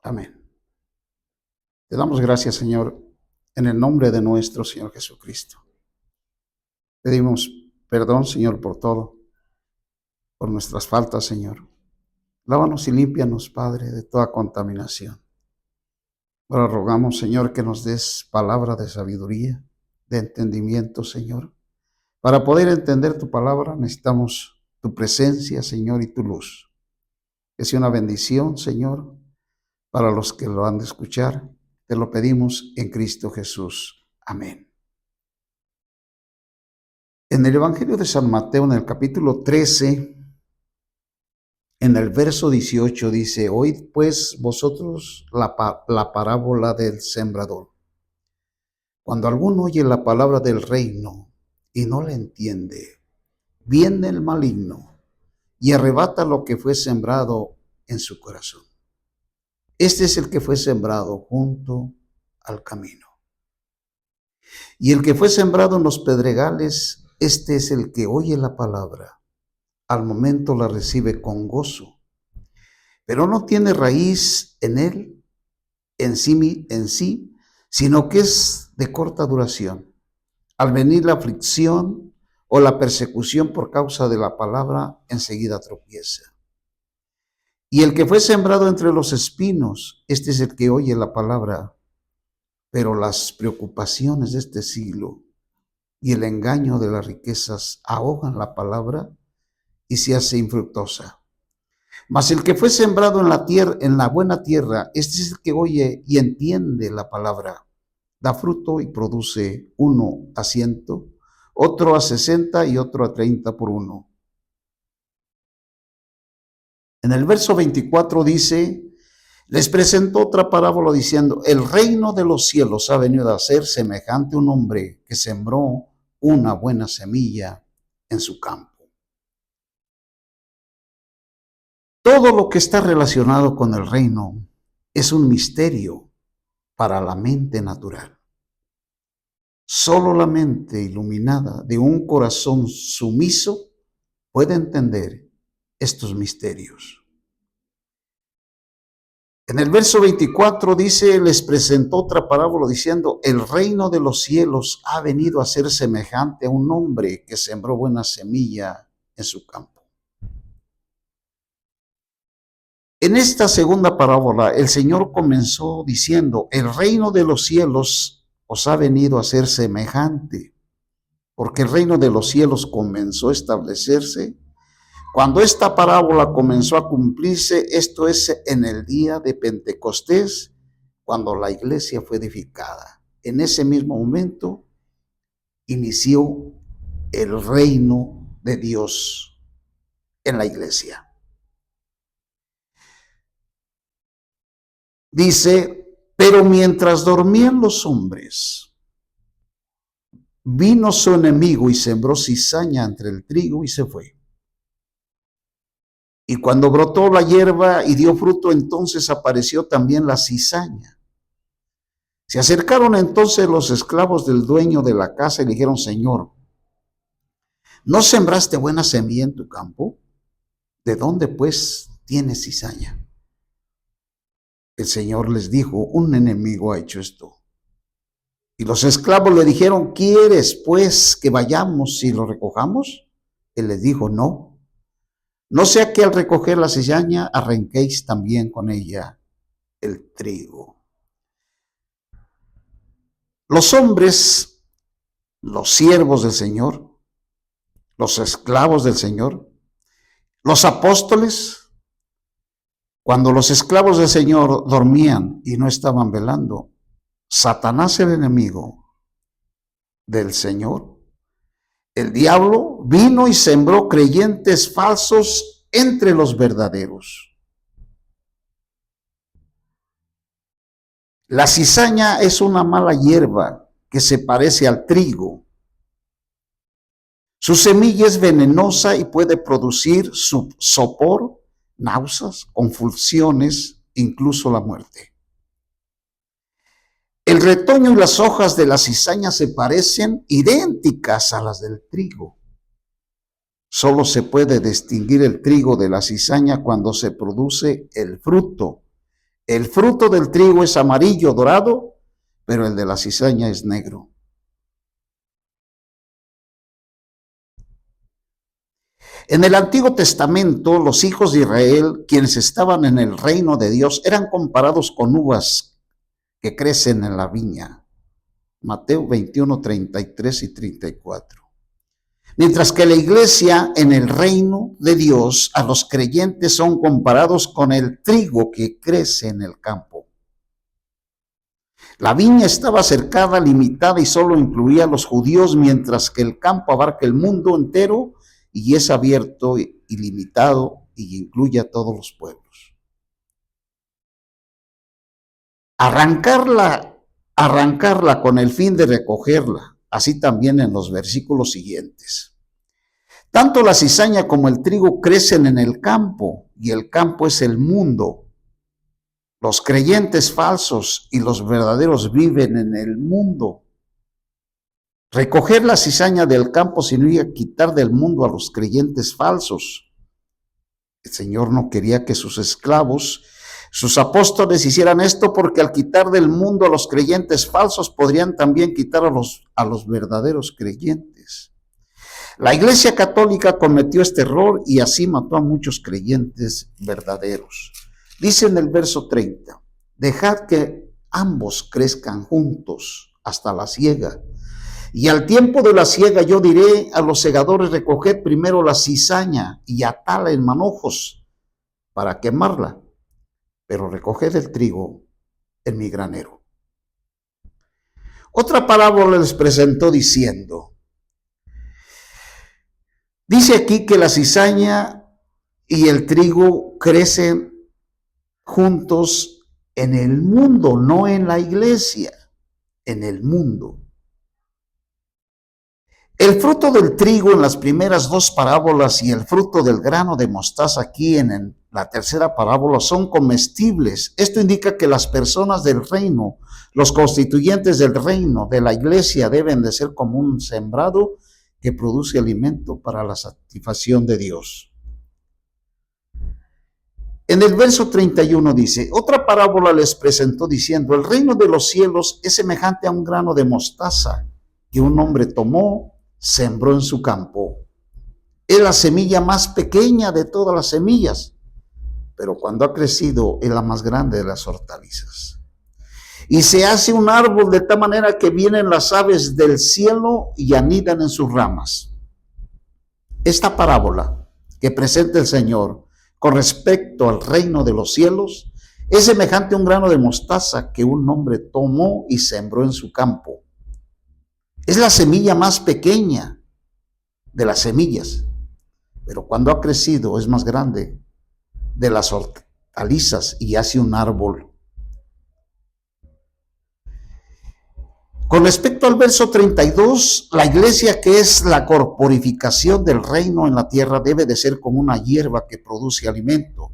Amén. Te damos gracias, Señor, en el nombre de nuestro Señor Jesucristo. Pedimos perdón, Señor, por todo, por nuestras faltas, Señor. Lávanos y límpianos, Padre, de toda contaminación. Ahora rogamos, Señor, que nos des palabra de sabiduría, de entendimiento, Señor. Para poder entender tu palabra necesitamos tu presencia, Señor, y tu luz. Que sea una bendición, Señor, para los que lo han de escuchar. Te lo pedimos en Cristo Jesús. Amén. En el Evangelio de San Mateo, en el capítulo 13, en el verso 18 dice: oíd pues vosotros la parábola del sembrador. Cuando alguno oye la palabra del reino y no la entiende, viene el maligno y arrebata lo que fue sembrado en su corazón. Este es el que fue sembrado junto al camino. Y el que fue sembrado en los pedregales, este es el que oye la palabra. Al momento la recibe con gozo, pero no tiene raíz en él, en sí, sino que es de corta duración. Al venir la aflicción o la persecución por causa de la palabra, enseguida tropieza. Y el que fue sembrado entre los espinos, este es el que oye la palabra, pero las preocupaciones de este siglo y el engaño de las riquezas ahogan la palabra y se hace infructuosa. Mas el que fue sembrado en la tierra, en la buena tierra, este es el que oye y entiende la palabra, da fruto y produce, uno a 100, otro a 60 y otro a 30 por uno. En el verso 24 dice: les presentó otra parábola diciendo: el reino de los cielos ha venido a ser semejante a un hombre que sembró una buena semilla en su campo. Todo lo que está relacionado con el reino es un misterio para la mente natural. Solo la mente iluminada de un corazón sumiso puede entender estos misterios. En el verso 24 dice: les presentó otra parábola diciendo: el reino de los cielos ha venido a ser semejante a un hombre que sembró buena semilla en su campo. En esta segunda parábola, el Señor comenzó diciendo: el reino de los cielos os ha venido a ser semejante, porque el reino de los cielos comenzó a establecerse cuando esta parábola comenzó a cumplirse, esto es, en el día de Pentecostés, cuando la iglesia fue edificada. En ese mismo momento inició el reino de Dios en la iglesia. Dice: pero mientras dormían los hombres, vino su enemigo y sembró cizaña entre el trigo y se fue. Y cuando brotó la hierba y dio fruto, entonces apareció también la cizaña. Se acercaron entonces los esclavos del dueño de la casa y le dijeron: Señor, ¿no sembraste buena semilla en tu campo? ¿De dónde pues tienes cizaña? El Señor les dijo: un enemigo ha hecho esto. Y los esclavos le dijeron: ¿quieres pues que vayamos y lo recojamos? Él les dijo: no. No sea que al recoger la cizaña arranquéis también con ella el trigo. Los hombres, los siervos del Señor, los esclavos del Señor, los apóstoles, cuando los esclavos del Señor dormían y no estaban velando, Satanás, el enemigo del Señor, el diablo, vino y sembró creyentes falsos entre los verdaderos. La cizaña es una mala hierba que se parece al trigo. Su semilla es venenosa y puede producir sopor, náuseas, convulsiones, incluso la muerte. El retoño y las hojas de la cizaña se parecen idénticas a las del trigo. Solo se puede distinguir el trigo de la cizaña cuando se produce el fruto, El fruto del trigo es amarillo dorado, pero el de la cizaña es negro. En el Antiguo Testamento, los hijos de Israel, quienes estaban en el reino de Dios, eran comparados con uvas que crecen en la viña. Mateo 21, 33 y 34. Mientras que la iglesia en el reino de Dios, a los creyentes son comparados con el trigo que crece en el campo. La viña estaba cercada, limitada y solo incluía a los judíos, mientras que el campo abarca el mundo entero y es abierto, ilimitado y incluye a todos los pueblos. Arrancarla con el fin de recogerla, así también en los versículos siguientes. Tanto la cizaña como el trigo crecen en el campo, y el campo es el mundo. Los creyentes falsos y los verdaderos viven en el mundo. Recoger la cizaña del campo significa quitar del mundo a los creyentes falsos. El Señor no quería que sus esclavos, sus apóstoles hicieran esto, porque al quitar del mundo a los creyentes falsos podrían también quitar a los verdaderos creyentes. La Iglesia Católica cometió este error y así mató a muchos creyentes verdaderos. Dice en el verso 30, dejad que ambos crezcan juntos hasta la siega. Y al tiempo de la siega yo diré a los segadores, recoged primero la cizaña y atala en manojos para quemarla, pero recoged el trigo en mi granero. Otra parábola les presentó diciendo, dice aquí que la cizaña y el trigo crecen juntos en el mundo, no en la iglesia, en el mundo. El fruto del trigo en las primeras dos parábolas y el fruto del grano de mostaza aquí en la tercera parábola son comestibles. Esto indica que las personas del reino, los constituyentes del reino, de la iglesia, deben de ser como un sembrado que produce alimento para la satisfacción de Dios. En el verso 31 dice, otra parábola les presentó diciendo, el reino de los cielos es semejante a un grano de mostaza que un hombre tomó, sembró en su campo. Es la semilla más pequeña de todas las semillas, pero cuando ha crecido es la más grande de las hortalizas. Y se hace un árbol de tal manera que vienen las aves del cielo y anidan en sus ramas. Esta parábola que presenta el Señor con respecto al reino de los cielos es semejante a un grano de mostaza que un hombre tomó y sembró en su campo. Es la semilla más pequeña de las semillas, pero cuando ha crecido es más grande de las hortalizas y hace un árbol. Con respecto al verso 32, la iglesia, que es la corporificación del reino en la tierra, debe de ser como una hierba que produce alimento.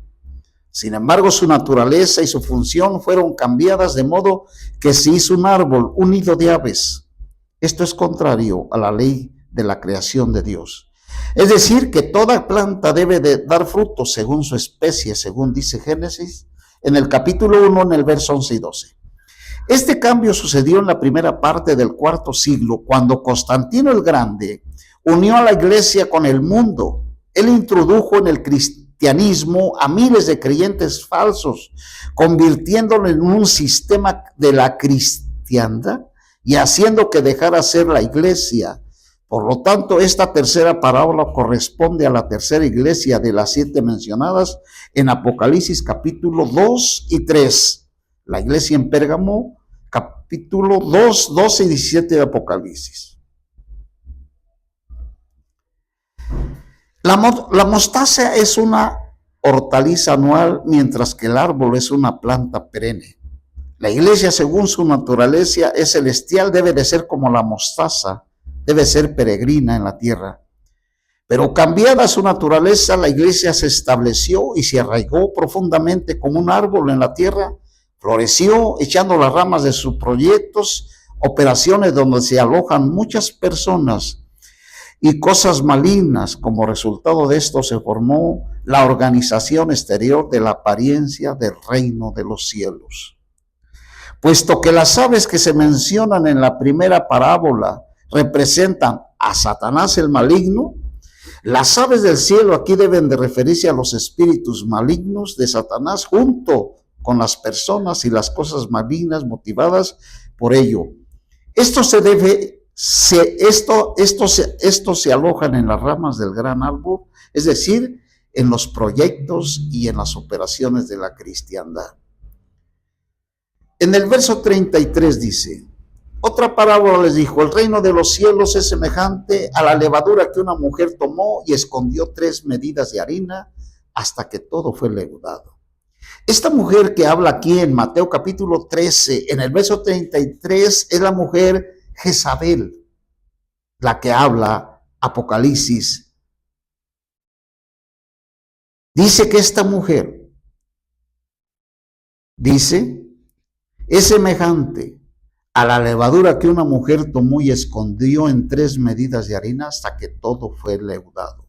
Sin embargo, su naturaleza y su función fueron cambiadas de modo que se hizo un árbol, un nido de aves. Esto es contrario a la ley de la creación de Dios. Es decir, que toda planta debe de dar fruto según su especie, según dice Génesis, en el capítulo 1, en el verso 11 y 12. Este cambio sucedió en la primera parte del cuarto siglo, cuando Constantino el Grande unió a la iglesia con el mundo. Él introdujo en el cristianismo a miles de creyentes falsos, convirtiéndolo en un sistema de la cristiandad y haciendo que dejara ser la iglesia. Por lo tanto, esta tercera parábola corresponde a la tercera iglesia de las 7 mencionadas en Apocalipsis capítulo 2 y 3. La iglesia en Pérgamo, capítulo 2, 12 y 17 de Apocalipsis. La mostaza es una hortaliza anual, mientras que el árbol es una planta perenne. La iglesia, según su naturaleza, es celestial, debe de ser como la mostaza, debe ser peregrina en la tierra. Pero cambiada su naturaleza, la iglesia se estableció y se arraigó profundamente como un árbol en la tierra, floreció echando las ramas de sus proyectos, operaciones donde se alojan muchas personas. y cosas malignas. Como resultado de esto se formó la organización exterior de la apariencia del reino de los cielos. Puesto que las aves que se mencionan en la primera parábola representan a Satanás el maligno, las aves del cielo aquí deben de referirse a los espíritus malignos de Satanás junto con las personas y las cosas malignas motivadas por ello. Esto se alojan en las ramas del gran árbol, es decir, en los proyectos y en las operaciones de la cristiandad. En el verso 33 dice: otra parábola les dijo: el reino de los cielos es semejante a la levadura que una mujer tomó y escondió 3 medidas de harina hasta que todo fue leudado. Esta mujer que habla aquí en Mateo capítulo 13, en el verso 33, es la mujer Jezabel, la que habla Apocalipsis. Dice que esta mujer, es semejante a la levadura que una mujer tomó y escondió en 3 medidas de harina hasta que todo fue leudado.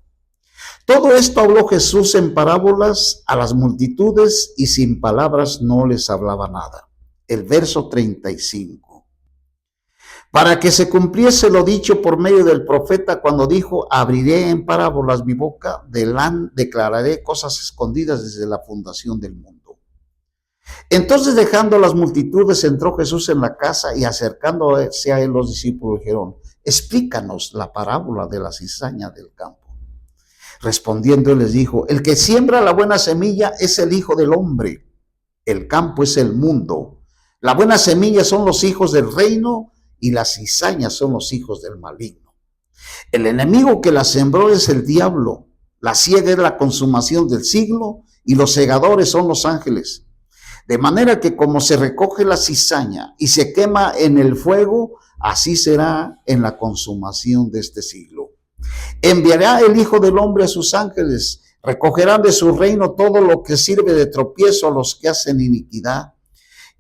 Todo esto habló Jesús en parábolas a las multitudes y sin palabras no les hablaba nada. El verso 35. Para que se cumpliese lo dicho por medio del profeta cuando dijo: abriré en parábolas mi boca, declararé cosas escondidas desde la fundación del mundo. Entonces, dejando las multitudes, entró Jesús en la casa y acercándose a él los discípulos dijeron: explícanos la parábola de la cizaña del campo. Respondiendo él les dijo: el que siembra la buena semilla es el Hijo del Hombre. El campo es el mundo. La buena semilla son los hijos del reino y las cizañas son los hijos del maligno. El enemigo que la sembró es el diablo. La siega es la consumación del siglo y los segadores son los ángeles. De manera que como se recoge la cizaña y se quema en el fuego, así será en la consumación de este siglo. Enviará el Hijo del Hombre a sus ángeles, recogerán de su reino todo lo que sirve de tropiezo a los que hacen iniquidad,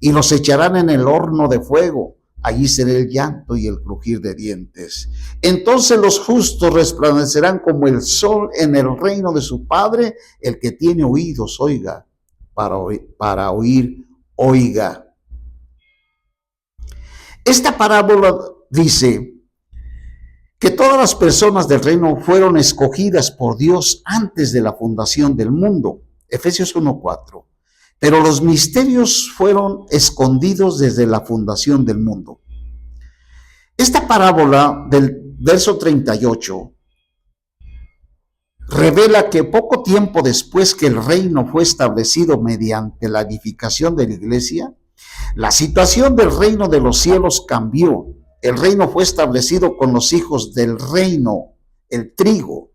y los echarán en el horno de fuego. Allí será el llanto y el crujir de dientes. Entonces los justos resplandecerán como el sol en el reino de su Padre. El que tiene oídos, oiga. Para oír, oiga. Esta parábola dice que todas las personas del reino fueron escogidas por Dios antes de la fundación del mundo. Efesios 1:4. Pero los misterios fueron escondidos desde la fundación del mundo. Esta parábola del verso 38 revela que poco tiempo después que el reino fue establecido mediante la edificación de la iglesia, la situación del reino de los cielos cambió. El reino fue establecido con los hijos del reino, el trigo,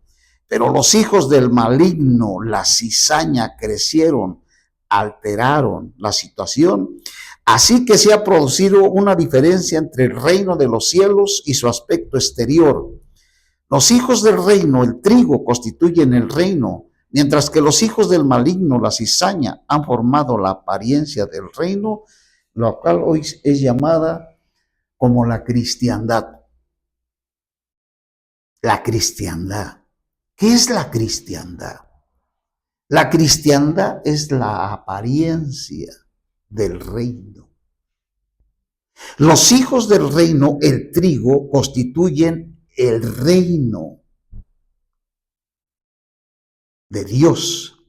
pero los hijos del maligno, la cizaña, crecieron, alteraron la situación. Así que se ha producido una diferencia entre el reino de los cielos y su aspecto exterior. Los hijos del reino, el trigo, constituyen el reino, mientras que los hijos del maligno, la cizaña, han formado la apariencia del reino, lo cual hoy es llamada como la cristiandad. La cristiandad. ¿Qué es la cristiandad? La cristiandad es la apariencia del reino. Los hijos del reino, el trigo, constituyen el reino de Dios,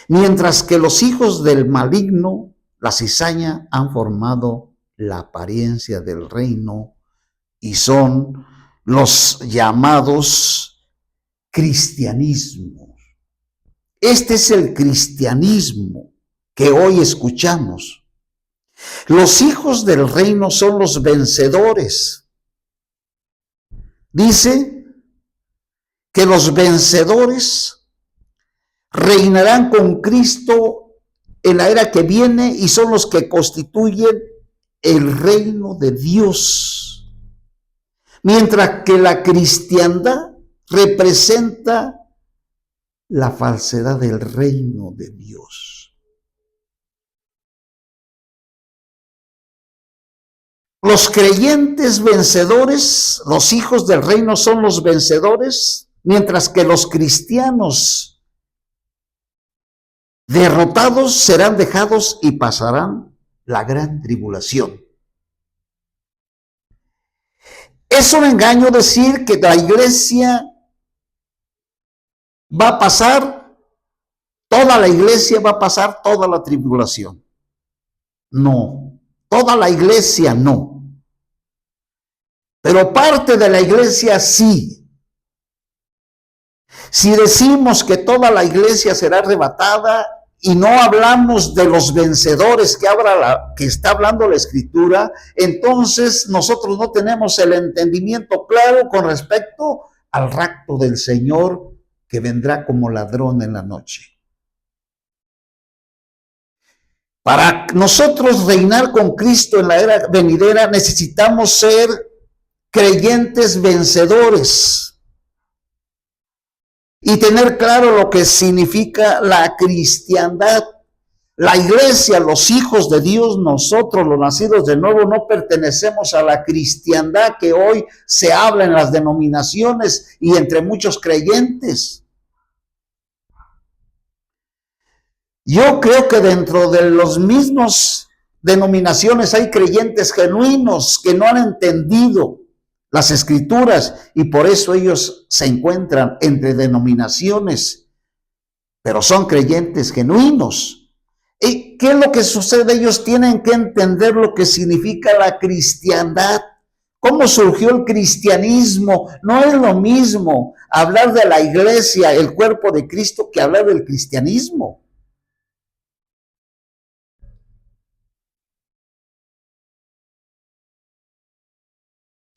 mientras que los hijos del maligno, la cizaña, han formado la apariencia del reino y son los llamados cristianismos. Este es el cristianismo que hoy escuchamos. Los hijos del reino son los vencedores. Dice que los vencedores reinarán con Cristo en la era que viene y son los que constituyen el reino de Dios. Mientras que la cristiandad representa la falsedad del reino de Dios. Los creyentes vencedores, los hijos del reino son los vencedores, mientras que los cristianos derrotados serán dejados y pasarán la gran tribulación. Es un engaño decir que la iglesia va a pasar, toda la iglesia va a pasar toda la tribulación. No, toda la iglesia no. Pero parte de la iglesia sí. Si decimos que toda la iglesia será arrebatada y no hablamos de los vencedores que está hablando la Escritura, entonces nosotros no tenemos el entendimiento claro con respecto al rapto del Señor que vendrá como ladrón en la noche. Para nosotros reinar con Cristo en la era venidera necesitamos ser creyentes vencedores y tener claro lo que significa la cristiandad. La iglesia, los hijos de Dios, nosotros los nacidos de nuevo, no pertenecemos a la cristiandad que hoy se habla en las denominaciones y entre muchos creyentes. Yo creo que dentro de los mismos denominaciones hay creyentes genuinos que no han entendido las escrituras y por eso ellos se encuentran entre denominaciones, pero son creyentes genuinos. ¿Y qué es lo que sucede? Ellos tienen que entender lo que significa la cristiandad. ¿Cómo surgió el cristianismo? No es lo mismo hablar de la iglesia, el cuerpo de Cristo, que hablar del cristianismo.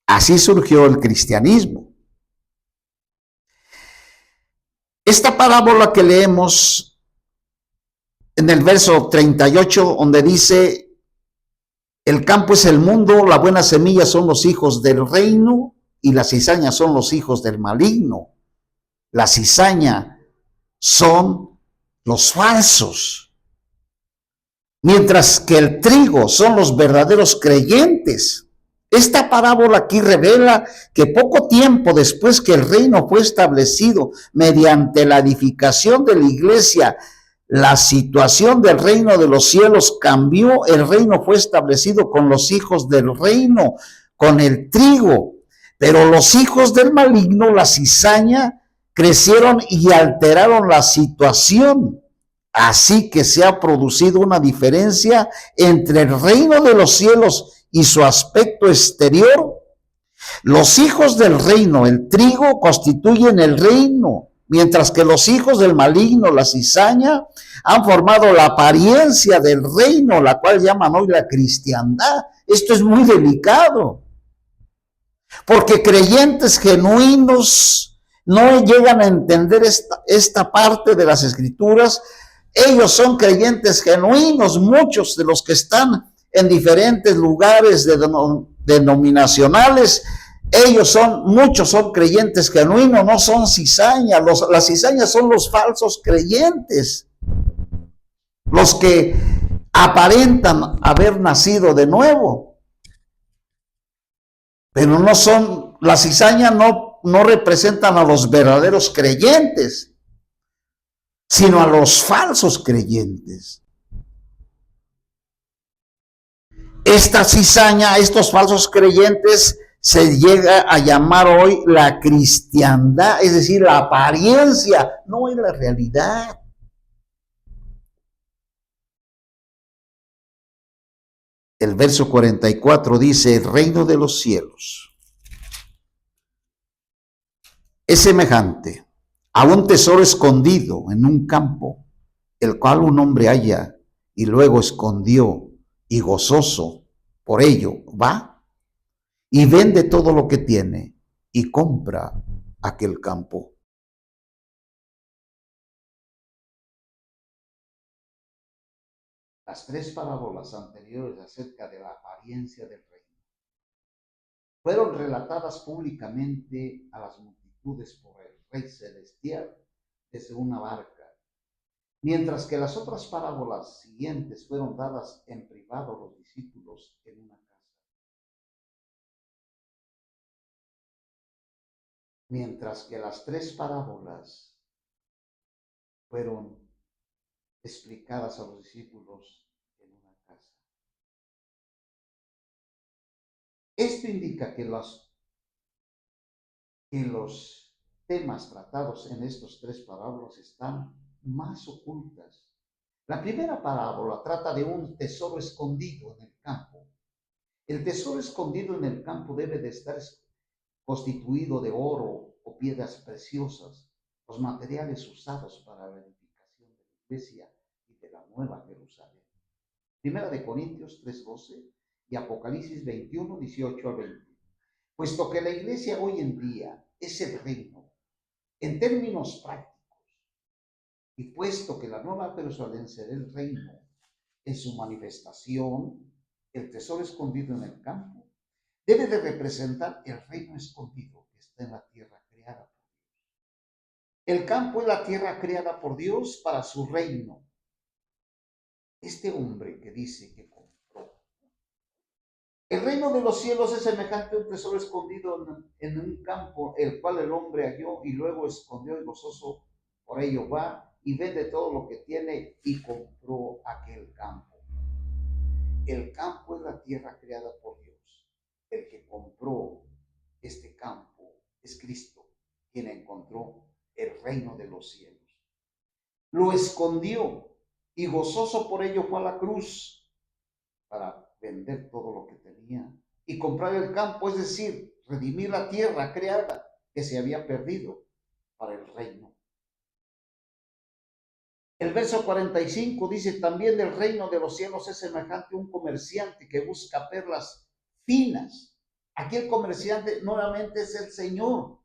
Así surgió el cristianismo. Esta parábola que leemos en el verso 38, donde dice, el campo es el mundo, la buena semilla son los hijos del reino y la cizaña son los hijos del maligno. La cizaña son los falsos, mientras que el trigo son los verdaderos creyentes. Esta parábola aquí revela que poco tiempo después que el reino fue establecido mediante la edificación de la iglesia, la situación del reino de los cielos cambió. El reino fue establecido con los hijos del reino, con el trigo, pero los hijos del maligno, la cizaña, crecieron y alteraron la situación. Así que se ha producido una diferencia entre el reino de los cielos y su aspecto exterior. Los hijos del reino, el trigo, constituyen el reino, mientras que los hijos del maligno, la cizaña, han formado la apariencia del reino, la cual llaman hoy la cristiandad. Esto es muy delicado, porque creyentes genuinos no llegan a entender esta parte de las escrituras. Ellos son creyentes genuinos, muchos de los que están en diferentes lugares denominacionales, muchos son creyentes genuinos, no son cizañas. Las cizañas son los falsos creyentes, los que aparentan haber nacido de nuevo, pero no son, las cizañas no representan a los verdaderos creyentes, sino a los falsos creyentes. Esta cizaña, estos falsos creyentes, se llega a llamar hoy la cristiandad, es decir, la apariencia, no es la realidad. El verso 44 dice, el reino de los cielos es semejante a un tesoro escondido en un campo, el cual un hombre halla y luego escondió, y gozoso por ello va y vende todo lo que tiene y compra aquel campo. Las tres parábolas anteriores acerca de la apariencia del reino fueron relatadas públicamente a las multitudes por el Rey Celestial desde una barca, mientras que las otras parábolas siguientes fueron dadas en privado a los discípulos en una casa. mientras que las tres parábolas fueron explicadas a los discípulos en una casa. Esto indica que los temas tratados en estos tres parábolas están más ocultas. La primera parábola trata de un tesoro escondido en el campo. El tesoro escondido en el campo debe de estar constituido de oro o piedras preciosas, los materiales usados para la edificación de la iglesia y de la Nueva Jerusalén. Primera de Corintios 3:12 y Apocalipsis 21:18 al 20. Puesto que la iglesia hoy en día es el reino, en términos prácticos, y puesto que la Nueva Jerusalén será el reino en su manifestación, el tesoro escondido en el campo debe de representar el reino escondido que está en la tierra creada por Dios. El campo es la tierra creada por Dios para su reino. Este hombre que dice que compró. El reino de los cielos es semejante a un tesoro escondido en un campo, el cual el hombre halló y luego escondió y gozoso por ello va y vende todo lo que tiene y compró aquel campo. El campo es la tierra creada por Dios. El que compró este campo es Cristo, quien encontró el reino de los cielos. Lo escondió y gozoso por ello fue a la cruz para vender todo lo que tenía y comprar el campo, es decir, redimir la tierra creada que se había perdido para el reino. El verso 45 dice, también del reino de los cielos es semejante a un comerciante que busca perlas finas. Aquí el comerciante nuevamente es el Señor,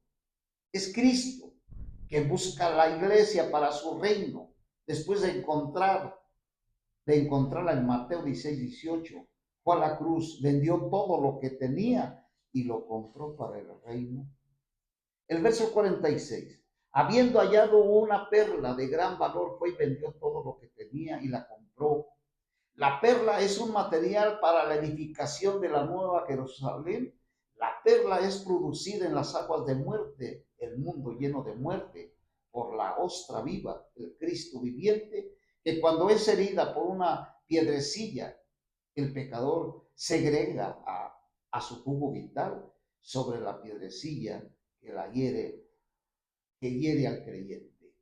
es Cristo, que busca la iglesia para su reino, después de encontrarla en Mateo 16:18, fue a la cruz, vendió todo lo que tenía y lo compró para el reino. El verso 46. Habiendo hallado una perla de gran valor, fue y vendió todo lo que tenía y la compró. La perla es un material para la edificación de la Nueva Jerusalén. La perla es producida en las aguas de muerte, el mundo lleno de muerte, por la ostra viva, el Cristo viviente, que cuando es herida por una piedrecilla, el pecador segrega a su jugo vital sobre la piedrecilla que la hiere, que hiere al creyente.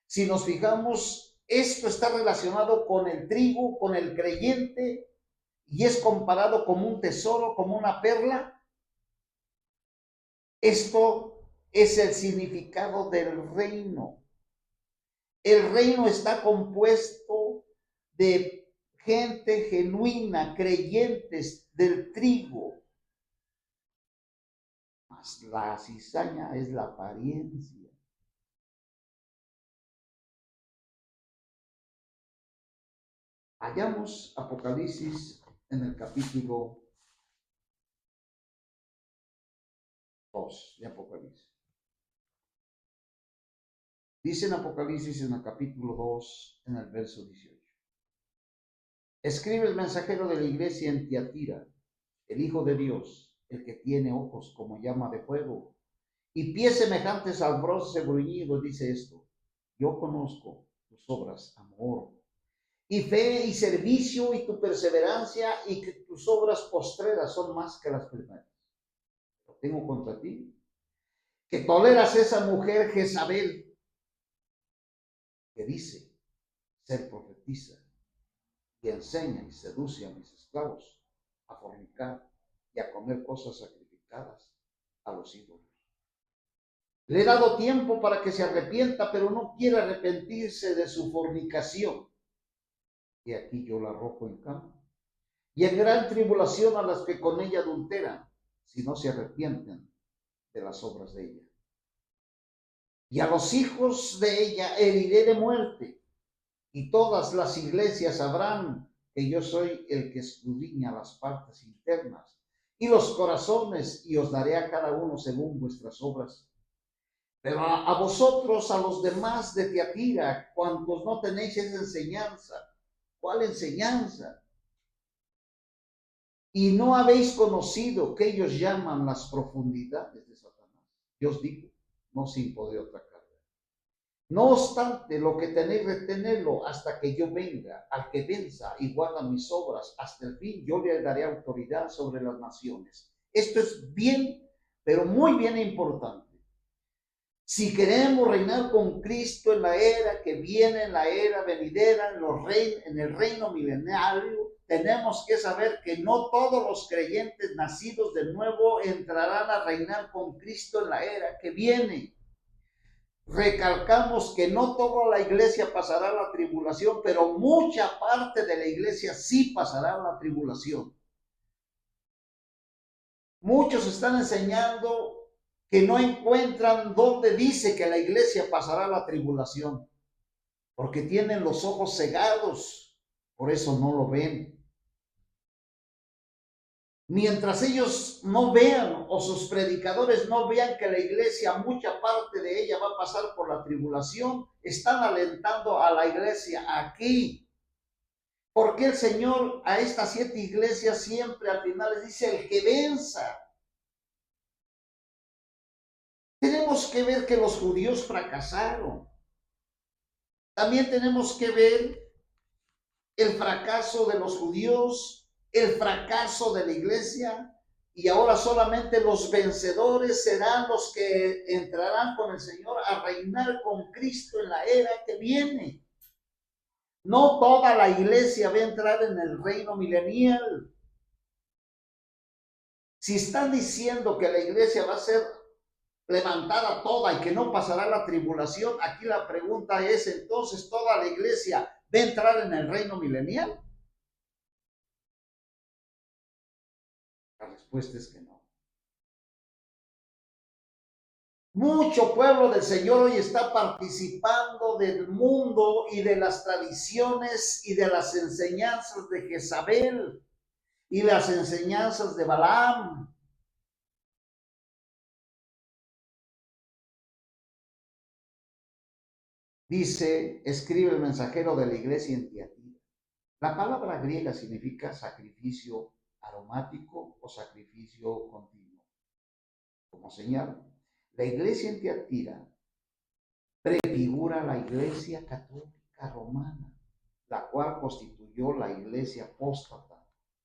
Si nos fijamos, esto está relacionado con el trigo, con el creyente, y es comparado como un tesoro, como una perla. Esto es el significado del reino. El reino está compuesto de gente genuina, creyentes del trigo. Mas la cizaña es la apariencia. Hallamos Apocalipsis en el capítulo 2 de Apocalipsis. Dice en Apocalipsis en el capítulo 2, en el verso 18. Escribe el mensajero de la iglesia en Tiatira, el Hijo de Dios, el que tiene ojos como llama de fuego y pies semejantes al bronce bruñido, dice esto: yo conozco tus obras, amor, y fe y servicio y tu perseverancia, y que tus obras postreras son más que las primeras. Lo tengo contra ti, que toleras esa mujer Jezabel, que dice ser profetisa y enseña y seduce a mis esclavos a fornicar y a comer cosas sacrificadas a los ídolos. Le he dado tiempo para que se arrepienta, pero no quiere arrepentirse de su fornicación. Y aquí yo la arrojo en cama. Y en gran tribulación a las que con ella adulteran, si no se arrepienten de las obras de ella. Y a los hijos de ella heriré de muerte, y todas las iglesias sabrán que yo soy el que escudriña las partes internas y los corazones, y os daré a cada uno según vuestras obras. Pero a vosotros, a los demás de Tiatira, cuantos no tenéis esa enseñanza. ¿Cuál enseñanza? Y no habéis conocido que ellos llaman las profundidades de Satanás. Yo os digo no sin poder otra carga. No obstante, lo que tenéis, retenerlo hasta que yo venga. Al que venza y guarda mis obras hasta el fin, yo le daré autoridad sobre las naciones. Esto es bien, pero muy bien importante. Si queremos reinar con Cristo en la era que viene, en la era venidera, en el reino milenario, tenemos que saber que no todos los creyentes nacidos de nuevo entrarán a reinar con Cristo en la era que viene. Recalcamos que no toda la iglesia pasará la tribulación, pero mucha parte de la iglesia sí pasará la tribulación. Muchos están enseñando que no encuentran dónde dice que la iglesia pasará la tribulación, porque tienen los ojos cegados, por eso no lo ven. Mientras ellos no vean o sus predicadores no vean que la iglesia, mucha parte de ella va a pasar por la tribulación, están alentando a la iglesia aquí. Porque el Señor a estas 7 iglesias siempre al final les dice el que venza. Tenemos que ver que los judíos fracasaron. También tenemos que ver el fracaso de los judíos, el fracaso de la iglesia, y ahora solamente los vencedores serán los que entrarán con el Señor a reinar con Cristo en la era que viene. No toda la iglesia va a entrar en el reino milenial. Si están diciendo que la iglesia va a ser levantada toda y que no pasará la tribulación, aquí la pregunta es, entonces, ¿toda la iglesia va a entrar en el reino milenial? La respuesta es que no. Mucho pueblo del Señor hoy está participando del mundo y de las tradiciones y de las enseñanzas de Jezabel y las enseñanzas de Balaam. Dice, escribe el mensajero de la iglesia en Tiatira. La palabra griega significa sacrificio aromático o sacrificio continuo. Como señal, la iglesia en Tiatira prefigura la iglesia católica romana, la cual constituyó la iglesia apóstata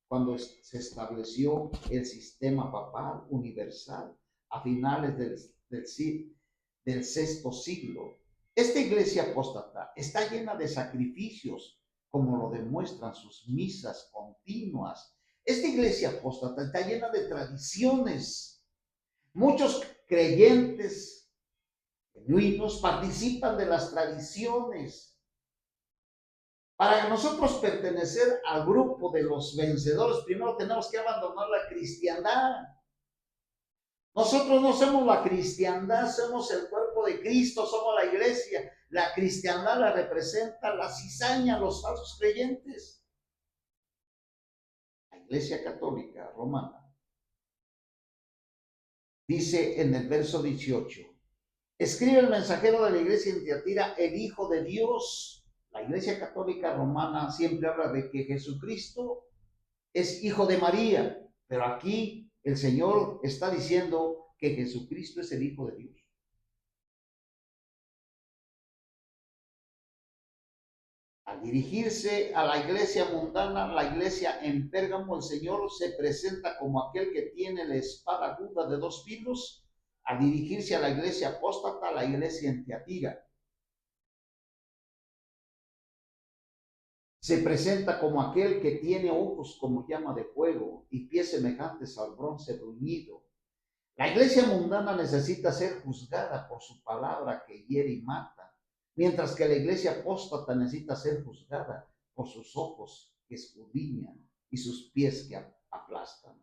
cuando se estableció el sistema papal universal a finales del sexto siglo. Esta iglesia apóstata está llena de sacrificios, como lo demuestran sus misas continuas. Esta iglesia apóstata está llena de tradiciones. Muchos creyentes genuinos participan de las tradiciones. Para nosotros pertenecer al grupo de los vencedores, primero tenemos que abandonar la cristiandad. Nosotros no somos la cristiandad, somos el cuerpo de Cristo, somos la iglesia. La cristiandad la representa la cizaña, los falsos creyentes. La iglesia católica romana dice en el verso 18, escribe el mensajero de la iglesia en Tiatira, el Hijo de Dios. La iglesia católica romana siempre habla de que Jesucristo es hijo de María, pero aquí el Señor está diciendo que Jesucristo es el Hijo de Dios. Al dirigirse a la iglesia mundana, la iglesia en Pérgamo, el Señor se presenta como aquel que tiene la espada aguda de 2 filos. Al dirigirse a la iglesia apóstata, la iglesia en Tiatira, se presenta como aquel que tiene ojos como llama de fuego y pies semejantes al bronce bruñido. La iglesia mundana necesita ser juzgada por su palabra que hiere y mata, mientras que la iglesia apóstata necesita ser juzgada por sus ojos que escudriñan y sus pies que aplastan.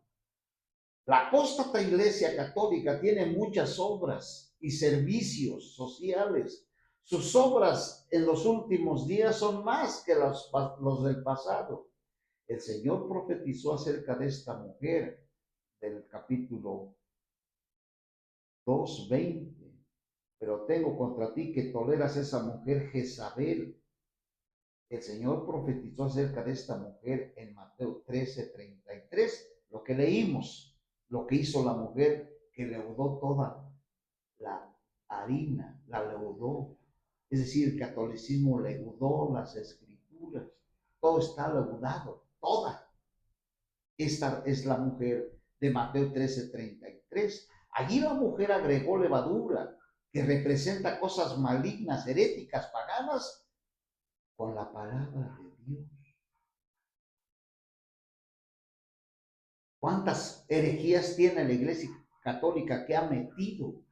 La apóstata iglesia católica tiene muchas obras y servicios sociales. Sus obras en los últimos días son más que los del pasado. El Señor profetizó acerca de esta mujer del capítulo 2:20. Pero tengo contra ti que toleras esa mujer Jezabel. El Señor profetizó acerca de esta mujer en Mateo 13:33, lo que leímos, lo que hizo la mujer que leudó toda la harina, la leudó. Es decir, el catolicismo leudó las escrituras. Todo está leudado, toda. Esta es la mujer de Mateo 13:33. Allí la mujer agregó levadura, que representa cosas malignas, heréticas, paganas, con la palabra de Dios. ¿Cuántas herejías tiene la Iglesia Católica que ha metido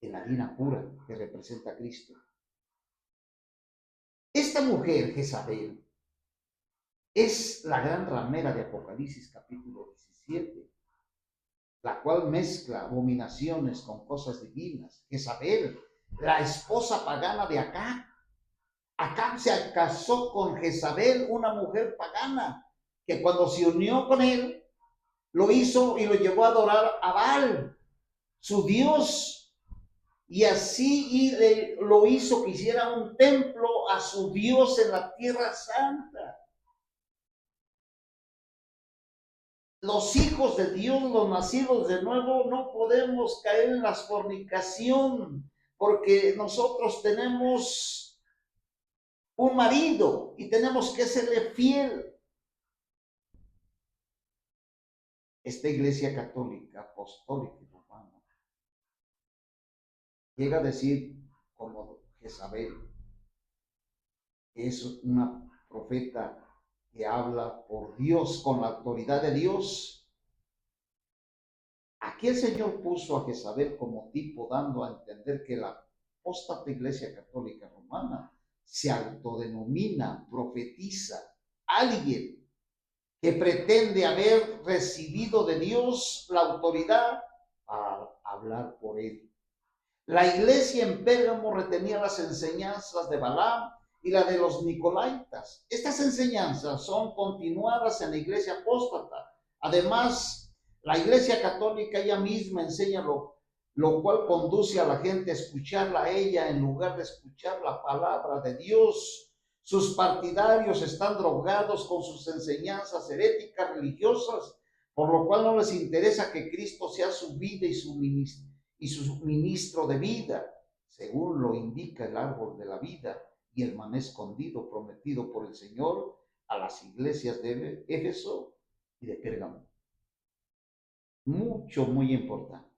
en la harina pura que representa a Cristo? Esta mujer, Jezabel, es la gran ramera de Apocalipsis capítulo 17, la cual mezcla abominaciones con cosas divinas. Jezabel, la esposa pagana de Acab. Acab se casó con Jezabel, una mujer pagana, que cuando se unió con él, lo hizo y lo llevó a adorar a Baal, su dios, y así lo hizo que hiciera un templo a su Dios en la tierra santa. Los hijos de Dios, los nacidos de nuevo, no podemos caer en la fornicación, porque nosotros tenemos un marido y tenemos que serle fiel. Esta iglesia católica, apostólica y romana, llega a decir, como Jezabel, que es una profeta que habla por Dios, con la autoridad de Dios. Aquí el Señor puso a Jezabel como tipo, dando a entender que la apóstata Iglesia Católica Romana se autodenomina, profetiza, alguien que pretende haber recibido de Dios la autoridad para hablar por él. La iglesia en Pérgamo retenía las enseñanzas de Balaam y la de los Nicolaitas. Estas enseñanzas son continuadas en la iglesia apóstata. Además, la iglesia católica ella misma enseña lo cual conduce a la gente a escucharla a ella en lugar de escuchar la palabra de Dios. Sus partidarios están drogados con sus enseñanzas heréticas religiosas, por lo cual no les interesa que Cristo sea su vida y su ministro de vida, según lo indica el árbol de la vida y el maná escondido prometido por el Señor a las iglesias de Éfeso y de Pérgamo. Muy importante.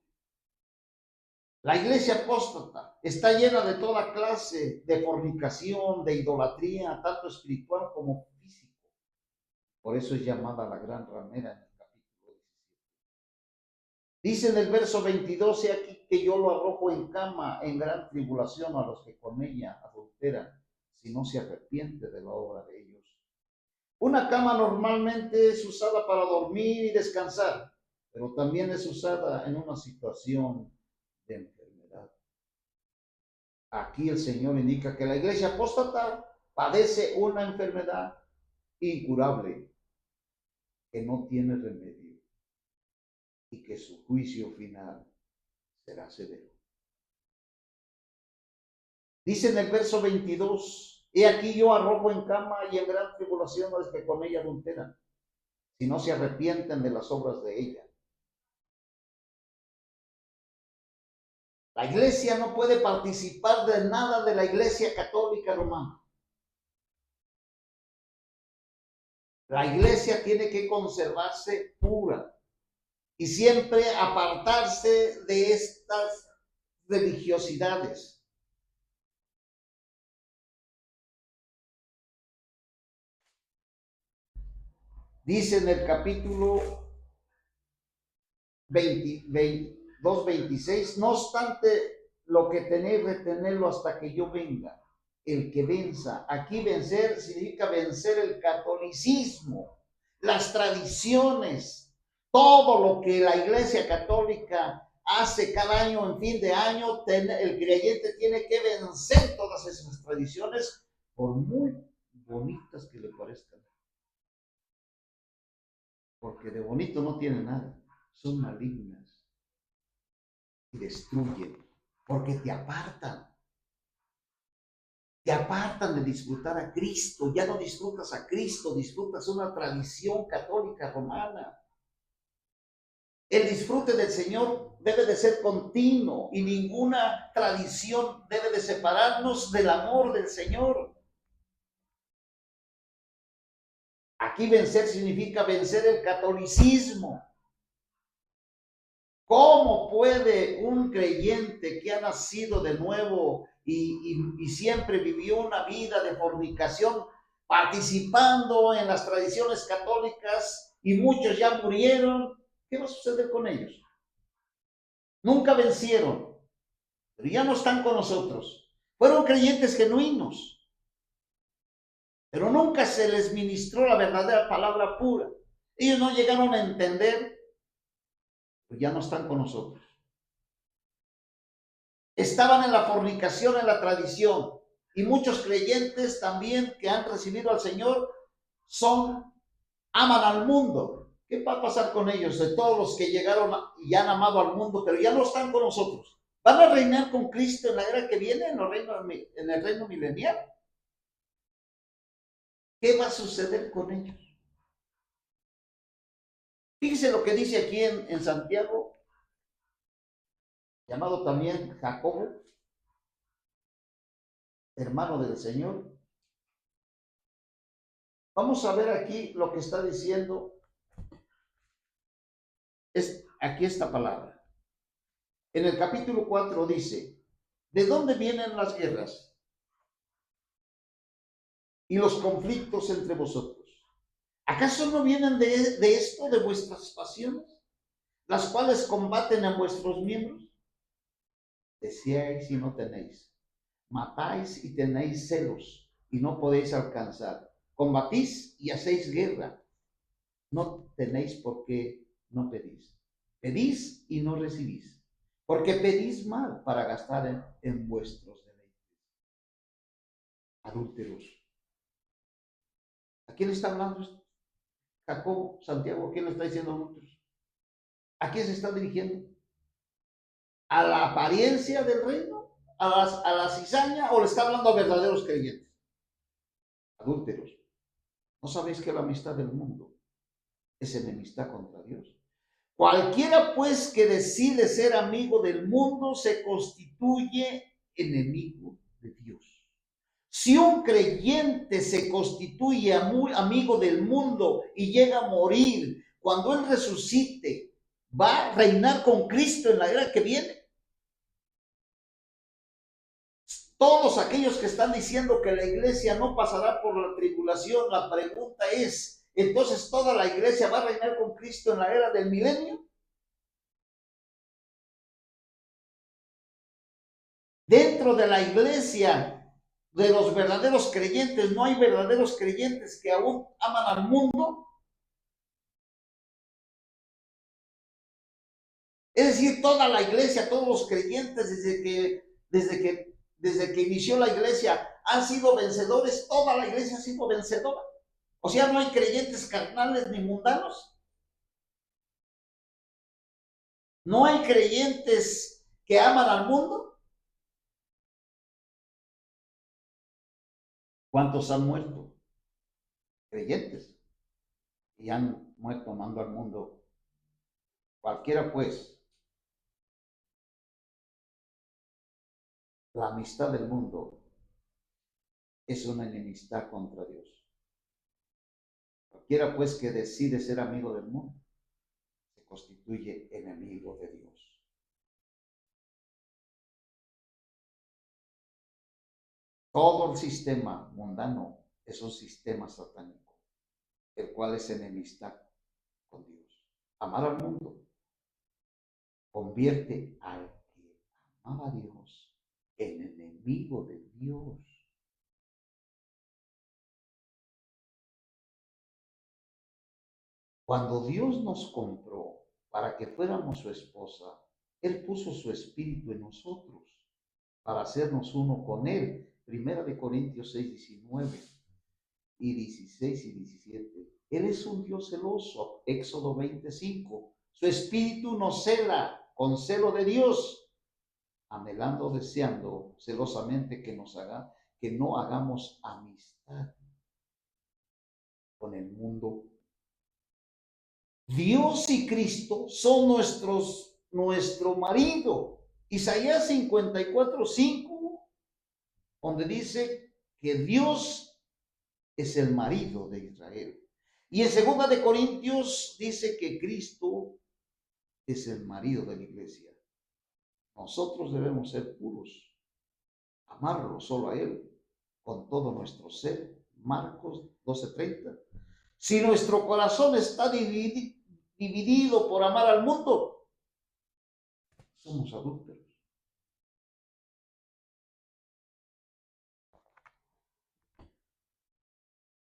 La iglesia apóstata está llena de toda clase de fornicación, de idolatría, tanto espiritual como físico. Por eso es llamada la gran ramera en el capítulo 17. Dice en el verso 22, he aquí que yo lo arrojo en cama en gran tribulación a los que con ella adulteran, si no se arrepiente de la obra de ellos. Una cama normalmente es usada para dormir y descansar, pero también es usada en una situación de enfermedad. Aquí el Señor indica que la iglesia apóstata padece una enfermedad incurable que no tiene remedio y que su juicio final será severo. Dice en el verso 22, he aquí yo arrojo en cama y en gran tribulación a los que con ella adulteran, si no se arrepienten de las obras de ella. La iglesia no puede participar de nada de la iglesia católica romana. La iglesia tiene que conservarse pura y siempre apartarse de estas religiosidades. Dice en el capítulo 2:26, no obstante lo que tenéis, retenerlo hasta que yo venga, el que venza. Aquí vencer significa vencer el catolicismo, las tradiciones, todo lo que la iglesia católica hace cada año en fin de año. El creyente tiene que vencer todas esas tradiciones, por muy bonitas que le parezcan, porque de bonito no tiene nada, son malignas y destruyen, porque te apartan de disfrutar a Cristo. Ya no disfrutas a Cristo, disfrutas una tradición católica romana. El disfrute del Señor debe de ser continuo y ninguna tradición debe de separarnos del amor del Señor. Aquí vencer significa vencer el catolicismo. ¿Cómo puede un creyente que ha nacido de nuevo y siempre vivió una vida de fornicación, participando en las tradiciones católicas y muchos ya murieron? ¿Qué va a suceder con ellos? Nunca vencieron, pero ya no están con nosotros. Fueron creyentes genuinos, pero nunca se les ministró la verdadera palabra pura. Ellos no llegaron a entender, pues ya no están con nosotros. Estaban en la fornicación, en la tradición. Y muchos creyentes también que han recibido al Señor aman al mundo. ¿Qué va a pasar con ellos? De todos los que llegaron y han amado al mundo, pero ya no están con nosotros. ¿Van a reinar con Cristo en la era que viene, en el reino milenial? ¿Qué va a suceder con ellos? Fíjese lo que dice aquí en Santiago, llamado también Jacobo, hermano del Señor. Vamos a ver aquí lo que está diciendo. Es aquí esta palabra. En el capítulo 4 dice, ¿de dónde vienen las guerras y los conflictos entre vosotros? ¿Acaso no vienen de esto, de vuestras pasiones, las cuales combaten en vuestros miembros? Deseáis y no tenéis, matáis y tenéis celos y no podéis alcanzar, combatís y hacéis guerra, no tenéis por qué no pedís. Pedís y no recibís, porque pedís mal para gastar en vuestros deleites. Adúlteros. ¿A quién está hablando esto? Jacob, Santiago, ¿a quién le está diciendo adúlteros? ¿A quién se está dirigiendo? ¿A la apariencia del reino? ¿A la cizaña? ¿O le está hablando a verdaderos creyentes? Adúlteros. ¿No sabéis que la amistad del mundo es enemistad contra Dios? Cualquiera pues que decide ser amigo del mundo se constituye enemigo de Dios. Si un creyente se constituye amigo del mundo y llega a morir, cuando él resucite, ¿va a reinar con Cristo en la era que viene? Todos aquellos que están diciendo que la iglesia no pasará por la tribulación, la pregunta es, ¿entonces toda la iglesia va a reinar con Cristo en la era del milenio? Dentro de la iglesia, de los verdaderos creyentes, no hay verdaderos creyentes que aún aman al mundo. Es decir, toda la iglesia, todos los creyentes, desde que inició la iglesia, han sido vencedores. Toda la iglesia ha sido vencedora. O sea, no hay creyentes carnales ni mundanos. No hay creyentes que aman al mundo. ¿Cuántos han muerto? Creyentes. Y han muerto amando al mundo. Cualquiera pues. La amistad del mundo es una enemistad contra Dios. Cualquiera pues que decide ser amigo del mundo se constituye enemigo de Dios. Todo el sistema mundano es un sistema satánico, el cual es enemistad con Dios. Amar al mundo convierte al que amaba a Dios en enemigo de Dios. Cuando Dios nos compró para que fuéramos su esposa, Él puso su espíritu en nosotros para hacernos uno con Él. Primera de Corintios 6, 19 y 16 y 17. Él es un Dios celoso. Éxodo 25. Su espíritu nos cela con celo de Dios, anhelando, deseando celosamente que no hagamos amistad con el mundo. Dios y Cristo son nuestro marido. Isaías 54:5, donde dice que Dios es el marido de Israel. Y en 2 Corintios dice que Cristo es el marido de la iglesia. Nosotros debemos ser puros, amarlo solo a Él, con todo nuestro ser. Marcos 12:30. Si nuestro corazón está dividido por amar al mundo, somos adúlteros.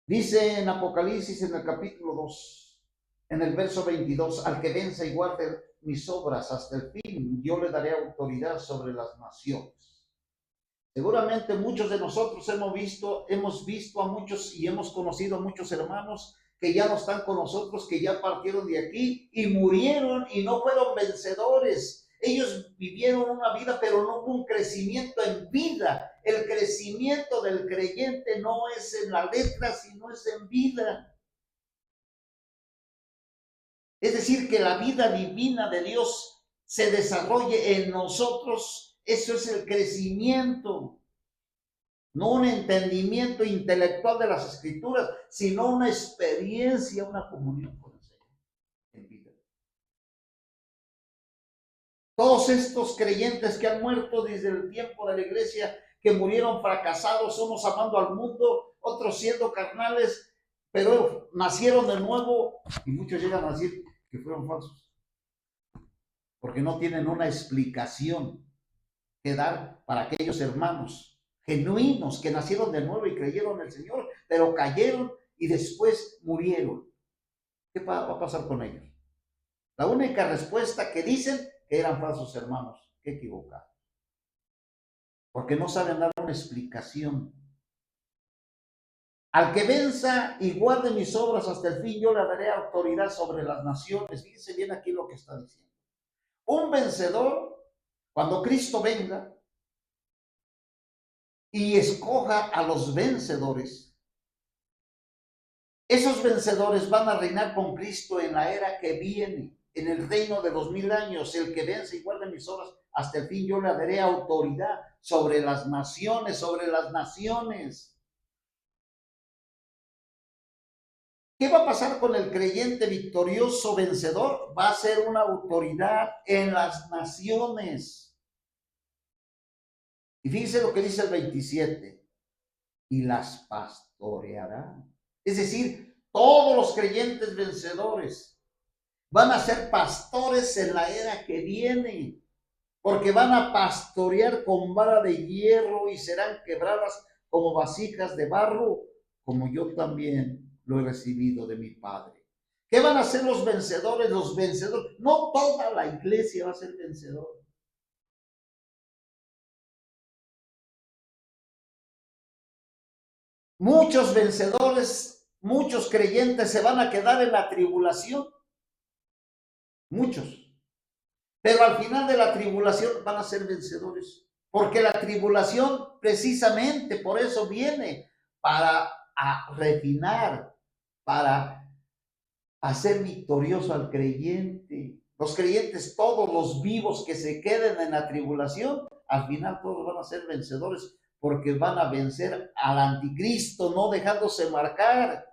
Dice en Apocalipsis, en el capítulo 2, en el verso 22, al que venza y guarde mis obras hasta el fin, yo le daré autoridad sobre las naciones. Seguramente muchos de nosotros hemos visto a muchos y hemos conocido a muchos hermanos que ya no están con nosotros, que ya partieron de aquí y murieron y no fueron vencedores. Ellos vivieron una vida, pero no hubo un crecimiento en vida. El crecimiento del creyente no es en la letra, sino es en vida. Es decir, que la vida divina de Dios se desarrolle en nosotros. Eso es el crecimiento. No un entendimiento intelectual de las escrituras, sino una experiencia, una comunión con el Señor en vida. Todos estos creyentes que han muerto desde el tiempo de la iglesia, que murieron fracasados, unos amando al mundo, otros siendo carnales, pero nacieron de nuevo, y muchos llegan a decir que fueron falsos, porque no tienen una explicación que dar para aquellos hermanos genuinos que nacieron de nuevo y creyeron en el Señor, pero cayeron y después murieron. ¿Qué va a pasar con ellos? La única respuesta que dicen que eran falsos hermanos. Qué equivocado. Porque no saben dar una explicación. Al que venza y guarde mis obras hasta el fin, yo le daré autoridad sobre las naciones. Fíjense bien aquí lo que está diciendo. Un vencedor, cuando Cristo venga y escoja a los vencedores, esos vencedores van a reinar con Cristo en la era que viene, en el reino de los 1000 años. El que vence y guarde mis obras hasta el fin, yo le daré autoridad sobre las naciones, sobre las naciones. ¿Qué va a pasar con el creyente victorioso vencedor? Va a ser una autoridad en las naciones. Y fíjense lo que dice el 27. Y las pastoreará. Es decir, todos los creyentes vencedores van a ser pastores en la era que viene, porque van a pastorear con vara de hierro y serán quebradas como vasijas de barro, como yo también lo he recibido de mi Padre. ¿Qué van a hacer los vencedores? Los vencedores, no toda la iglesia va a ser vencedora. Muchos vencedores, muchos creyentes se van a quedar en la tribulación, muchos. Pero al final de la tribulación van a ser vencedores. Porque la tribulación precisamente por eso viene, para refinar, para hacer victorioso al creyente. Los creyentes, todos los vivos que se queden en la tribulación, al final todos van a ser vencedores, porque van a vencer al anticristo, no dejándose marcar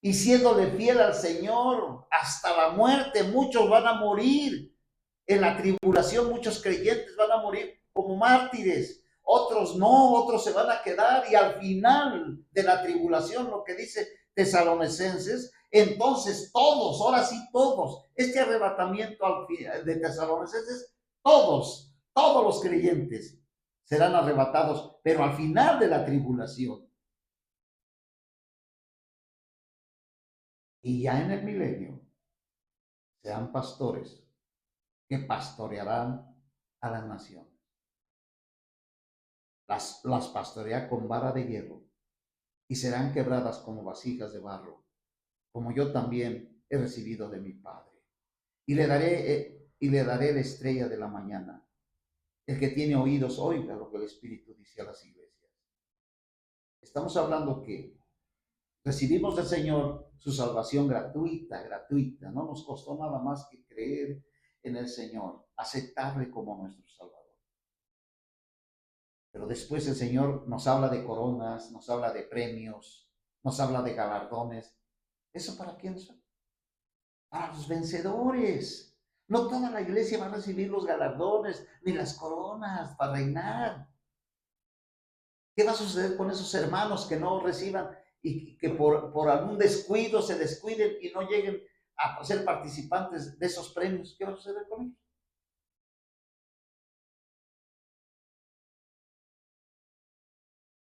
y siéndole fiel al Señor hasta la muerte. Muchos van a morir en la tribulación, muchos creyentes van a morir como mártires, otros no, otros se van a quedar, y al final de la tribulación, lo que dice Tesalonicenses, entonces todos, ahora sí todos, este arrebatamiento de Tesalonicenses, todos los creyentes serán arrebatados, pero al final de la tribulación. Y ya en el milenio sean pastores que pastorearán a las naciones. Las pastorea con vara de hierro y serán quebradas como vasijas de barro, como yo también he recibido de mi Padre. Y le daré la estrella de la mañana. El que tiene oídos oiga lo que el Espíritu dice a las iglesias. Estamos hablando que Recibimos del Señor su salvación gratuita, gratuita. No nos costó nada más que creer en el Señor, aceptarle como nuestro Salvador. Pero después el Señor nos habla de coronas, nos habla de premios, nos habla de galardones. ¿Eso para quién son? Para los vencedores. No toda la iglesia va a recibir los galardones ni las coronas para reinar. ¿Qué va a suceder con esos hermanos que no reciban y que por algún descuido se descuiden y no lleguen a ser participantes de esos premios? ¿Qué va a suceder con ellos?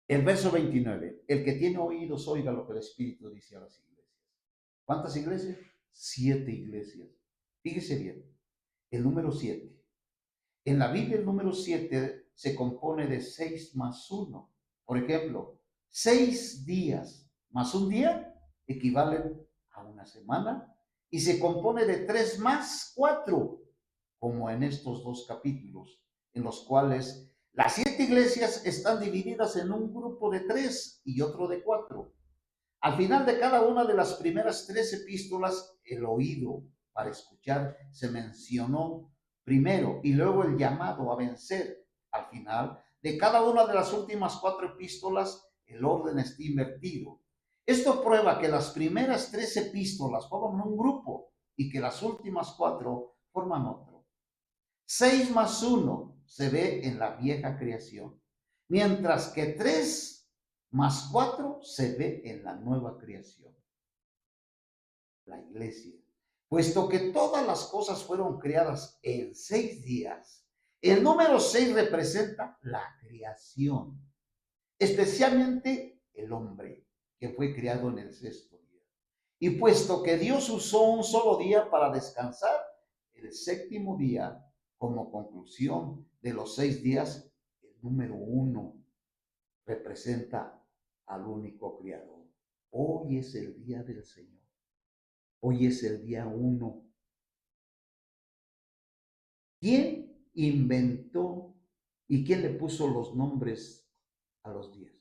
El verso 29. El que tiene oídos oiga lo que el Espíritu dice a las iglesias. ¿Cuántas iglesias? 7 iglesias. Fíjese bien, el número 7. En la Biblia el número 7 se compone de 6 más 1. Por ejemplo, 6 días más un día equivalen a una semana y se compone de 3 más 4, como en estos dos capítulos, en los cuales las 7 iglesias están divididas en un grupo de 3 y otro de 4. Al final de cada una de las primeras 3 epístolas, el oído para escuchar se mencionó primero y luego el llamado a vencer. Al final de cada una de las últimas 4 epístolas, el orden está invertido. Esto prueba que las primeras 3 epístolas forman un grupo y que las últimas 4 forman otro. 6 más 1 se ve en la vieja creación, mientras que 3 más 4 se ve en la nueva creación, la iglesia. Puesto que todas las cosas fueron creadas en 6 días, el número 6 representa la creación, especialmente el hombre, que fue creado en el sexto día. Y puesto que Dios usó un solo día para descansar, el séptimo día, como conclusión de los 6 días, el número 1 representa al único creador. Hoy es el día del Señor. Hoy es el día 1. ¿Quién inventó y quién le puso los nombres a los días?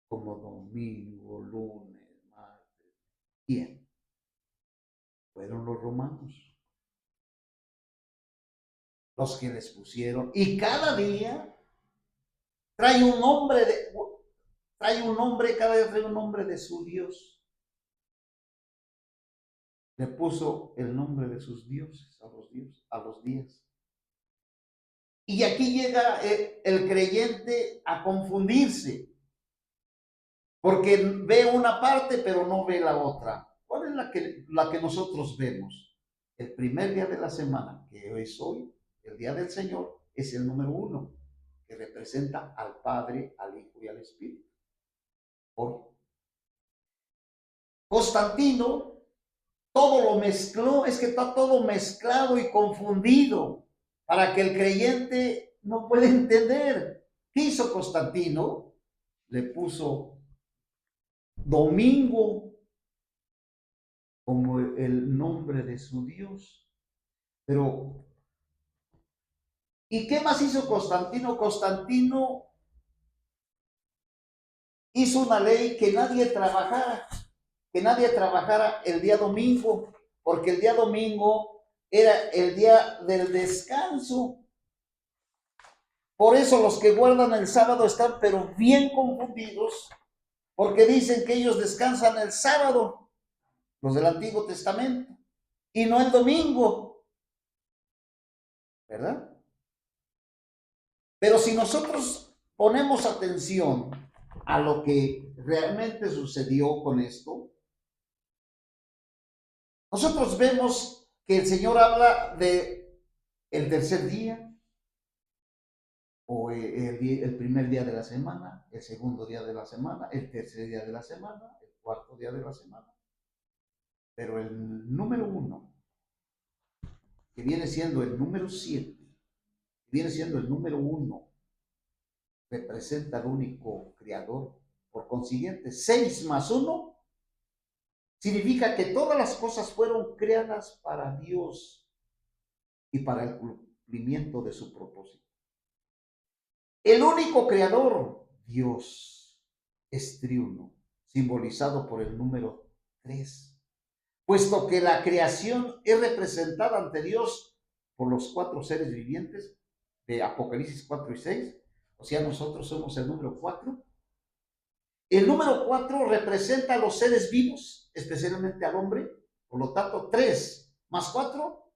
Como domingo, lunes, martes. ¿Quién? Fueron los romanos los que les pusieron. Y cada día trae un nombre cada día trae un nombre de su Dios. Le puso el nombre de sus dioses a los días. Y aquí llega el creyente a confundirse, porque ve una parte pero no ve la otra. ¿Cuál es la que nosotros vemos? El primer día de la semana, que es hoy, el día del Señor, es el número 1, que representa al Padre, al Hijo y al Espíritu. Hoy. Constantino todo lo mezcló, es que está todo mezclado y confundido para que el creyente no pueda entender. ¿Qué hizo Constantino? Le puso domingo como el nombre de su Dios. Pero, ¿y qué más hizo Constantino? Constantino hizo una ley que nadie trabajara el día domingo, porque el día domingo era el día del descanso. Por eso los que guardan el sábado están pero bien confundidos, porque dicen que ellos descansan el sábado, los del Antiguo Testamento, y no el domingo, ¿verdad? Pero si nosotros ponemos atención a lo que realmente sucedió con esto, nosotros vemos que el Señor habla de el tercer día, o el primer día de la semana, el segundo día de la semana, el tercer día de la semana, el cuarto día de la semana. Pero el número 1, que viene siendo el número 7, que viene siendo el número 1, representa al único creador. Por consiguiente, 6 más 1 significa que todas las cosas fueron creadas para Dios y para el cumplimiento de su propósito. El único creador, Dios, es triuno. simbolizado por el número 3, puesto que la creación es representada ante Dios por los 4 seres vivientes de Apocalipsis 4 y 6, o sea, nosotros somos el número 4. El número 4 representa a los seres vivos, especialmente al hombre. Por lo tanto, 3 más 4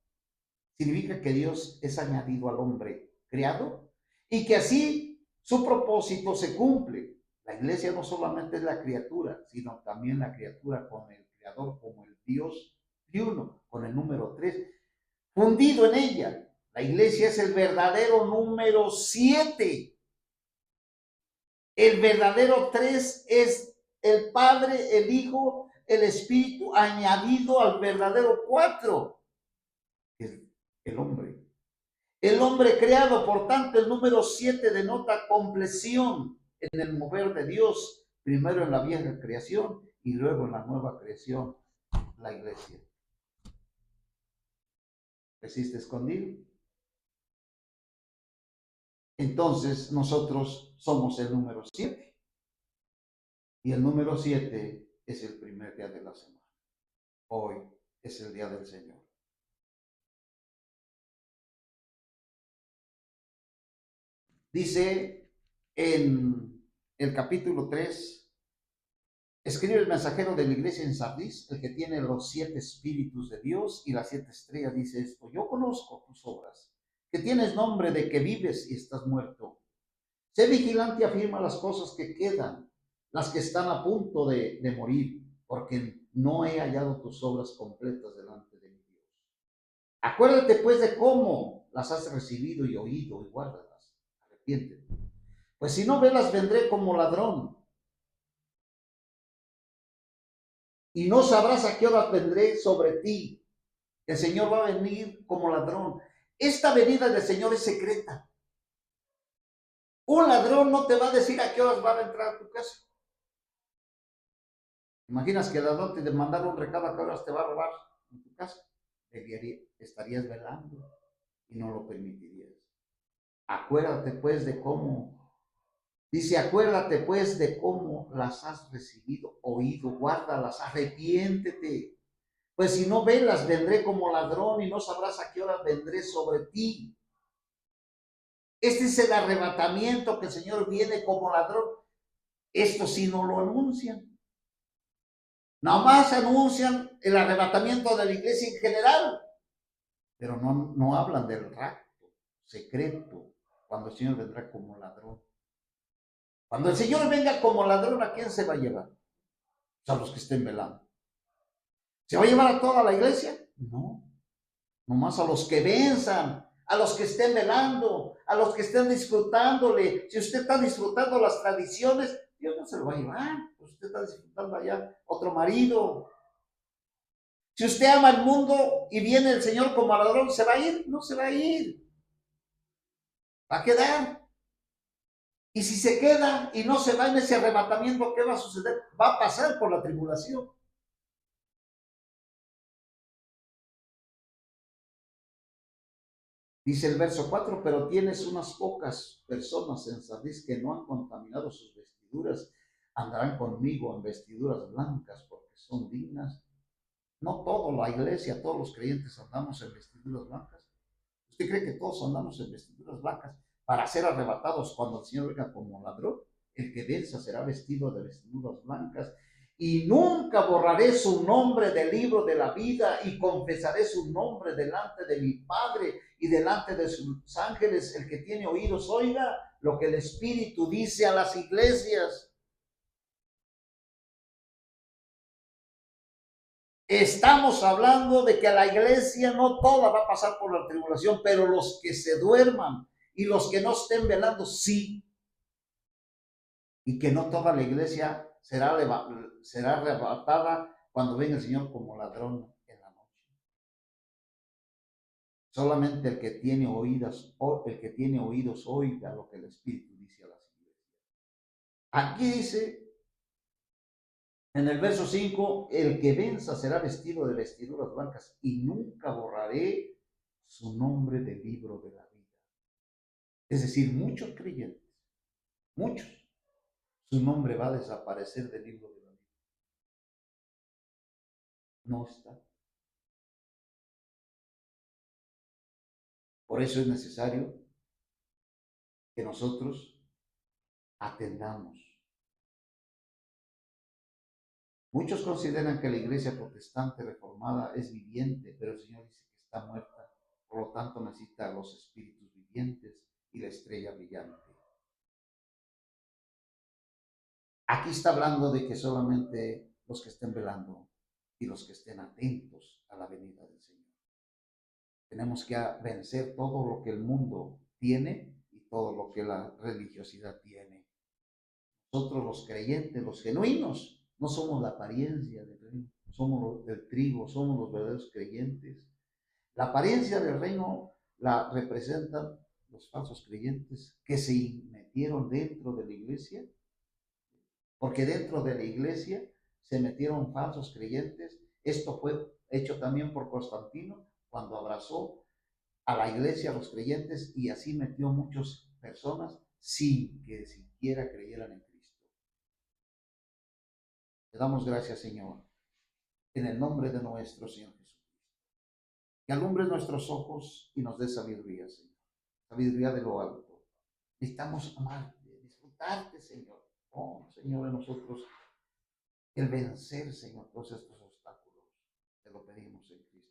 significa que Dios es añadido al hombre creado y que así su propósito se cumple. La iglesia no solamente es la criatura, sino también la criatura con el creador como el Dios triuno, con el número 3 fundido en ella. La iglesia es el verdadero número 7. El verdadero 3 es el Padre, el Hijo, el Espíritu añadido al verdadero 4, el hombre. El hombre creado, por tanto, el número 7 denota compleción en el mover de Dios, primero en la vieja creación y luego en la nueva creación, la iglesia. ¿Existe escondido? Entonces nosotros somos el número 7 y el número 7 es el primer día de la semana. Hoy es el día del Señor. Dice en el capítulo 3, escribe el mensajero de la iglesia en Sardis, el que tiene los 7 espíritus de Dios y las 7 estrellas, dice esto: yo conozco tus obras, que tienes nombre de que vives y estás muerto. Sé vigilante y afirma las cosas que quedan, las que están a punto de morir, porque no he hallado tus obras completas delante de mi Dios. Acuérdate pues de cómo las has recibido y oído y guárdalas. Arrepiéntete. Pues si no velas, vendré como ladrón, y no sabrás a qué hora vendré sobre ti. El Señor va a venir como ladrón. Esta venida del Señor es secreta. Un ladrón no te va a decir a qué horas va a entrar a tu casa. ¿Imaginas que el ladrón te mandara un recado a qué horas te va a robar en tu casa? Estarías velando y no lo permitirías. Acuérdate pues de cómo, dice, acuérdate pues de cómo las has recibido, oído, guárdalas, arrepiéntete. Pues si no velas, vendré como ladrón y no sabrás a qué hora vendré sobre ti. Este es el arrebatamiento, que el Señor viene como ladrón. Esto sí no lo anuncian. Nada más anuncian el arrebatamiento de la iglesia en general, pero no hablan del rapto secreto, cuando el Señor vendrá como ladrón. Cuando el Señor venga como ladrón, ¿a quién se va a llevar? Pues a los que estén velando. ¿Se va a llevar a toda la iglesia? No, nomás a los que venzan, a los que estén velando, a los que estén disfrutándole. Si usted está disfrutando las tradiciones, Dios no se lo va a llevar. Usted está disfrutando allá otro marido. Si usted ama el mundo y viene el Señor como ladrón, ¿se va a ir? No se va a ir. Va a quedar. Y si se queda y no se va en ese arrebatamiento, ¿qué va a suceder? Va a pasar por la tribulación. Dice el verso 4, pero tienes unas pocas personas en Sardis que no han contaminado sus vestiduras, andarán conmigo en vestiduras blancas porque son dignas. No toda la iglesia, todos los creyentes andamos en vestiduras blancas. ¿Usted cree que todos andamos en vestiduras blancas para ser arrebatados cuando el Señor venga como ladrón? El que venza será vestido de vestiduras blancas. Y nunca borraré su nombre del libro de la vida y confesaré su nombre delante de mi Padre y delante de sus ángeles. El que tiene oídos oiga lo que el Espíritu dice a las iglesias. Estamos hablando de que la iglesia no toda va a pasar por la tribulación, pero los que se duerman y los que no estén velando, sí. Y que no toda la iglesia será arrebatada cuando venga el Señor como ladrón en la noche. Solamente el que tiene oídos oiga lo que el Espíritu dice a las iglesias. Aquí dice en el verso 5, el que venza será vestido de vestiduras blancas y nunca borraré su nombre del libro de la vida. Es decir, muchos creyentes, muchos, su nombre va a desaparecer del libro de la vida. No está. Por eso es necesario que nosotros atendamos. Muchos consideran que la iglesia protestante reformada es viviente, pero el Señor dice que está muerta. Por lo tanto, necesita los espíritus vivientes y la estrella brillante. Aquí está hablando de que solamente los que estén velando y los que estén atentos a la venida del Señor. Tenemos que vencer todo lo que el mundo tiene y todo lo que la religiosidad tiene. Nosotros los creyentes, los genuinos, no somos la apariencia del reino, somos del trigo, somos los verdaderos creyentes. La apariencia del reino la representan los falsos creyentes que se metieron dentro de la iglesia, porque dentro de la iglesia se metieron falsos creyentes. Esto fue hecho también por Constantino cuando abrazó a la iglesia, a los creyentes, y así metió muchas personas sin que siquiera creyeran en Cristo. Le damos gracias, Señor, en el nombre de nuestro Señor Jesucristo. Que alumbres nuestros ojos y nos dé sabiduría, Señor. Sabiduría de lo alto. Necesitamos amarte, disfrutarte, Señor. Oh, Señor, de nosotros el vencer, Señor, todos estos obstáculos. Te lo pedimos en Cristo.